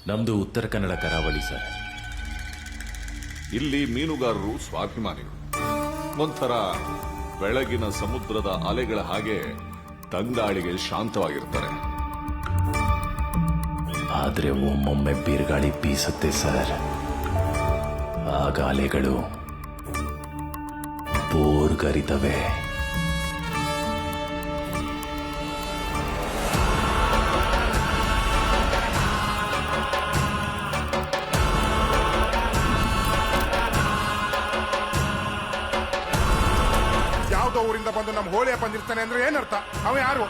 ನಮ್ದು ಉತ್ತರ ಕನ್ನಡ ಕರಾವಳಿ ಸರ್. ಇಲ್ಲಿ ಮೀನುಗಾರರು ಸ್ವಾಭಿಮಾನಿಗಳು. ಒಂಥರ ಬೆಳಗಿನ ಸಮುದ್ರದ ಅಲೆಗಳ ಹಾಗೆ ತಂಗಾಳಿಗೆ ಶಾಂತವಾಗಿರ್ತಾರೆ. ಆದ್ರೆ ಒಮ್ಮೊಮ್ಮೆ ಬಿರುಗಾಳಿ ಬೀಸುತ್ತೆ ಸರ್. ಆಗ ಅಲೆಗಳು ಬೋರ್ಗರಿತವೆ. ಯಾವ್ದೋ ಊರಿಂದ ಬಂದು ನಮ್ಮ ಹೋಳಿಯ ಬಂದಿರ್ತಾನೆ ಅಂದ್ರೆ ಏನರ್ಥ? ಅವ ಯಾರು?